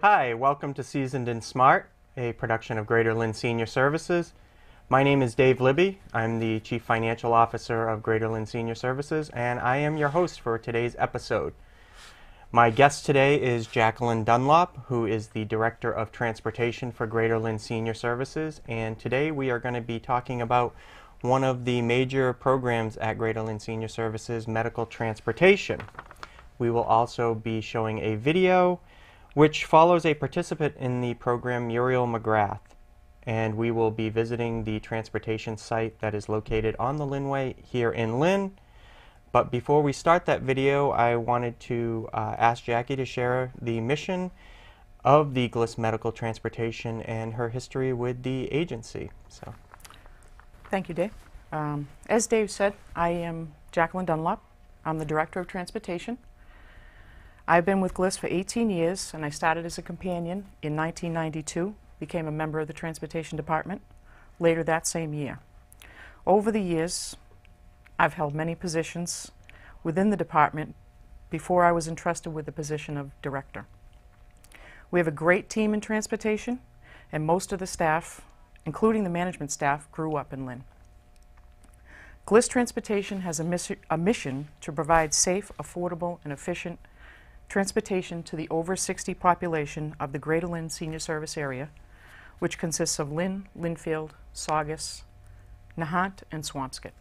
Hi, welcome to Seasoned and Smart, a production of Greater Lynn Senior Services. My name is Dave Libby. I'm the Chief Financial Officer of Greater Lynn Senior Services, and I am your host for today's episode. My guest today is Jacqueline Dunlop, who is the Director of Transportation for Greater Lynn Senior Services, and today we are going to be talking about one of the major programs at Greater Lynn Senior Services, medical transportation. We will also be showing a video which follows a participant in the program, Muriel McGrath, and we will be visiting the transportation site that is located on the Lynnway here in Lynn. But before we start that video, I wanted to ask Jackie to share the mission of the GLSS Medical Transportation and her history with the agency. So, thank you, Dave. As Dave said, I am Jacqueline Dunlop. I'm the Director of Transportation. I've been with GLSS for 18 years, and I started as a companion in 1992, became a member of the Transportation Department later that same year. Over the years, I've held many positions within the department before I was entrusted with the position of director. We have a great team in transportation, and most of the staff, including the management staff, grew up in Lynn. GLSS Transportation has a mission to provide safe, affordable, and efficient transportation to the over 60 population of the Greater Lynn Senior Service area, which consists of Lynn, Lynnfield, Saugus, Nahant, and Swampscott.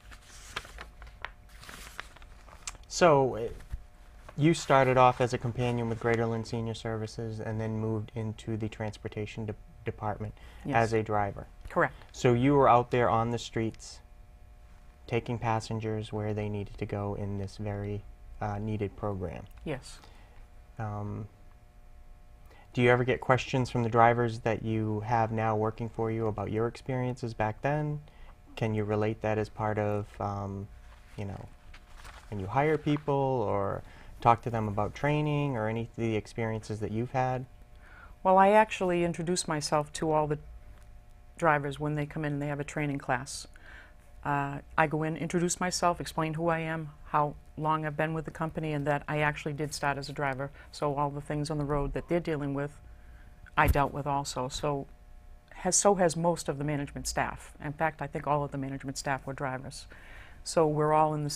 So, you started off as a companion with Greater Lynn Senior Services and then moved into the transportation department as a driver. Correct. So you were out there on the streets taking passengers where they needed to go in this very needed program. Yes. Do you ever get questions from the drivers that you have now working for you about your experiences back then? Can you relate that as part of, you know, when you hire people or talk to them about training or any of the experiences that you've had? Well, I actually introduce myself to all the drivers when they come in and they have a training class. I go in, introduce myself, explain who I am, how long I've been with the company, and that I actually did start as a driver. So all the things on the road that they're dealing with, I dealt with also. So has most of the management staff. In fact, I think all of the management staff were drivers. So we were all in the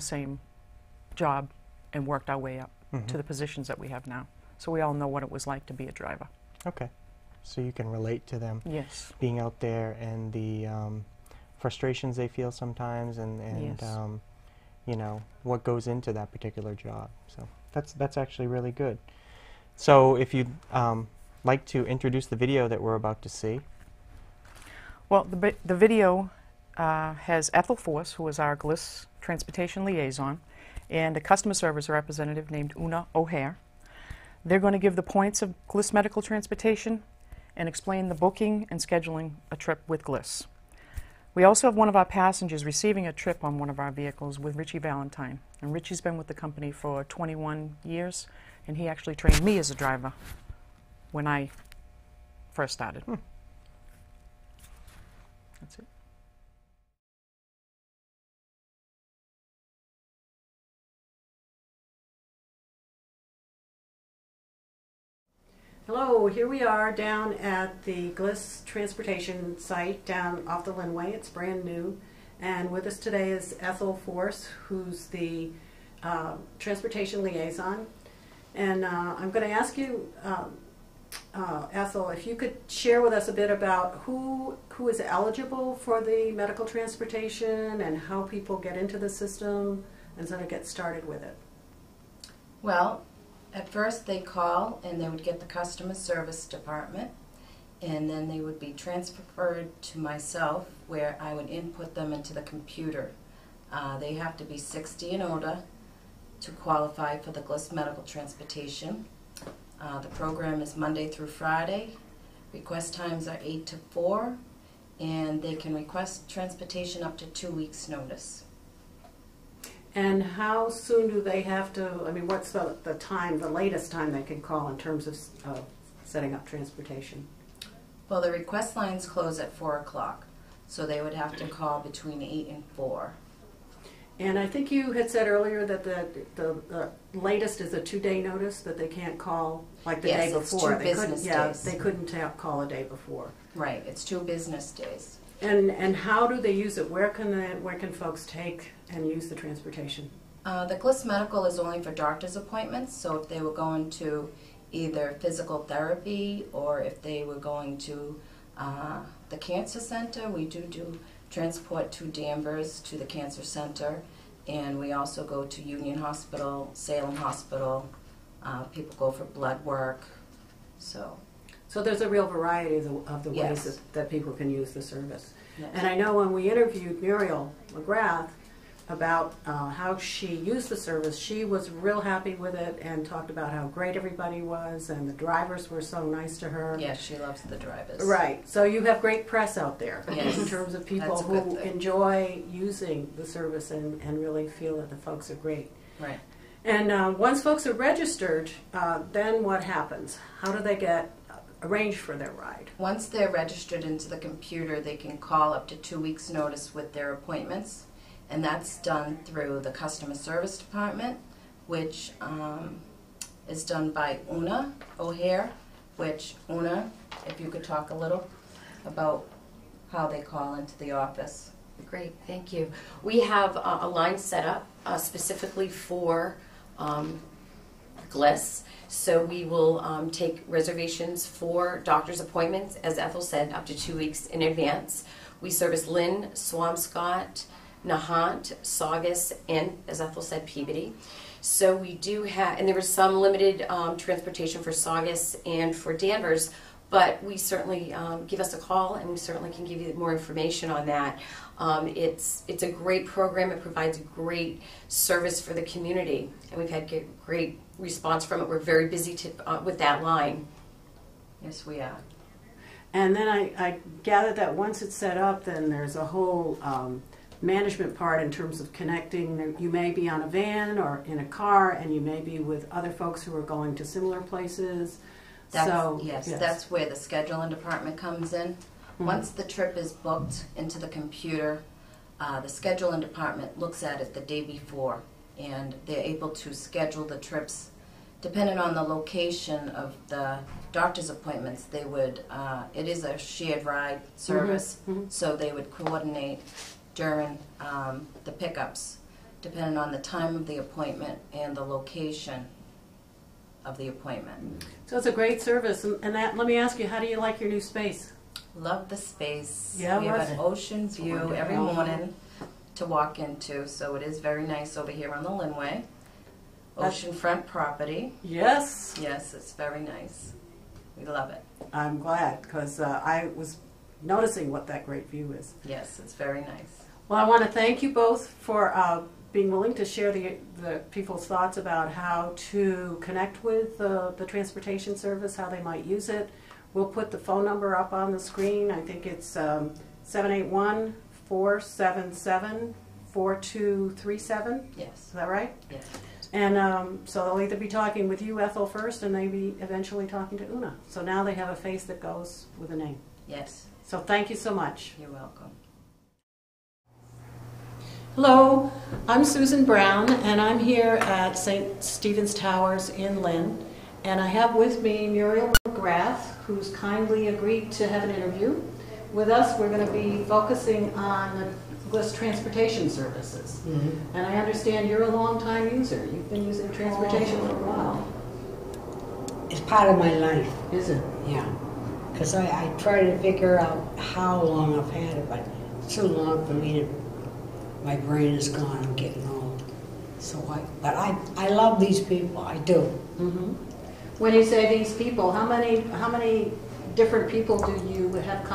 same job and worked our way up to the positions that we have now. So we all know what it was like to be a driver. Okay. So you can relate to them. Yes. Being out there and the frustrations they feel sometimes and Yes. you know, what goes into that particular job. So that's actually really good. So if you'd like to introduce the video that we're about to see. Well, the video has Ethel Force, who is our GLSS Transportation Liaison, and a customer service representative named Una O'Hare. They're going to give the points of GLSS Medical Transportation and explain the booking and scheduling a trip with GLSS. We also have one of our passengers receiving a trip on one of our vehicles with Richie Valentine. And Richie's been with the company for 21 years, and he actually trained me as a driver when I first started. That's it. Hello, here we are down at the GLSS Transportation site down off the Lynnway. It's brand new. And with us today is Ethel Force, who's the Transportation Liaison. And I'm going to ask you, Ethel, if you could share with us a bit about who is eligible for the medical transportation and how people get into the system and sort of get started with it. Well, at first they call and they would get the customer service department, and then they would be transferred to myself where I would input them into the computer. They have to be 60 and older to qualify for the GLSS Medical Transportation. The program is Monday through Friday. Request times are 8 to 4, and they can request transportation up to 2 weeks' notice. And how soon do they have to, I mean, what's the time, the latest time they can call in terms of setting up transportation? Well, the request lines close at 4 o'clock, so they would have to call between 8 and 4. And I think you had said earlier that the latest is a 2-day notice, that they can't call like the day Yes, it's before. 2 business days. They couldn't call a day before. Right, it's 2 business days. And how do they use it? Where can folks take and use the transportation? The GLSS Medical is only for doctor's appointments, so if they were going to either physical therapy or if they were going to the cancer center, we do transport to Danvers to the cancer center, and we also go to Union Hospital, Salem Hospital. People go for blood work, so there's a real variety of the Yes. ways that people can use the service. yes. And I know when we interviewed Muriel McGrath about how she used the service, she was real happy with it and talked about how great everybody was, and the drivers were so nice to her. Yes, she loves the drivers. Right. So you have great press out there Yes. in terms of people That's a good who thing. enjoy using the service and really feel that the folks are great. Right. And once folks are registered, then what happens? How do they get arranged for their ride? Once they're registered into the computer, they can call up to 2 weeks' notice with their appointments, and that's done through the customer service department, which is done by Una O'Hare, which, Una, if you could talk a little about how they call into the office. Great, thank you. We have a line set up specifically for GLSS. So we will take reservations for doctor's appointments, as Ethel said, up to 2 weeks in advance. We service Lynn, Swampscott, Nahant, Saugus, and, as Ethel said, Peabody. So we do have, and there is some limited transportation for Saugus and for Danvers, but we certainly give us a call, and we certainly can give you more information on that. It's a great program. It provides great service for the community, and we've had great response from it. We're very busy with that line. Yes, we are. And then I gather that once it's set up, then there's a whole management part in terms of connecting. You may be on a van or in a car, and you may be with other folks who are going to similar places. Yes, that's where the scheduling department comes in. Mm-hmm. Once the trip is booked into the computer, the scheduling department looks at it the day before, and they're able to schedule the trips depending on the location of the doctor's appointments. They would, it is a shared ride service, so they would coordinate during the pickups depending on the time of the appointment and the location of the appointment. So it's a great service. And that, let me ask you, how do you like your new space? Love the space. Yeah, we have what's an it? ocean view Wonderful. every morning to walk into, so it is very nice over here on the Linway. Oceanfront property. Yes. Yes, it's very nice. We love it. I'm glad, because I was noticing what that great view is. Yes, it's very nice. Well, I want to thank you both for being willing to share the people's thoughts about how to connect with the transportation service, how they might use it. We'll put the phone number up on the screen. I think it's 781-477-4237. Yes. Is that right? Yes. And so they'll either be talking with you, Ethel, first, and maybe eventually talking to Una. So now they have a face that goes with a name. Yes. So thank you so much. You're welcome. Hello, I'm Susan Brown, and I'm here at St. Stephen's Towers in Lynn. And I have with me Muriel McGrath, who's kindly agreed to have an interview. With us, we're going to be focusing on the GLSS transportation services. And I understand you're a long-time user. You've been using transportation for a while. It's part of my life, Is it? yeah. Because I try to figure out how long I've had it, but it's too long for me to, my brain is gone, I'm getting old. So but I love these people, I do. Mm-hmm. When you say these people, how many different people do you have contact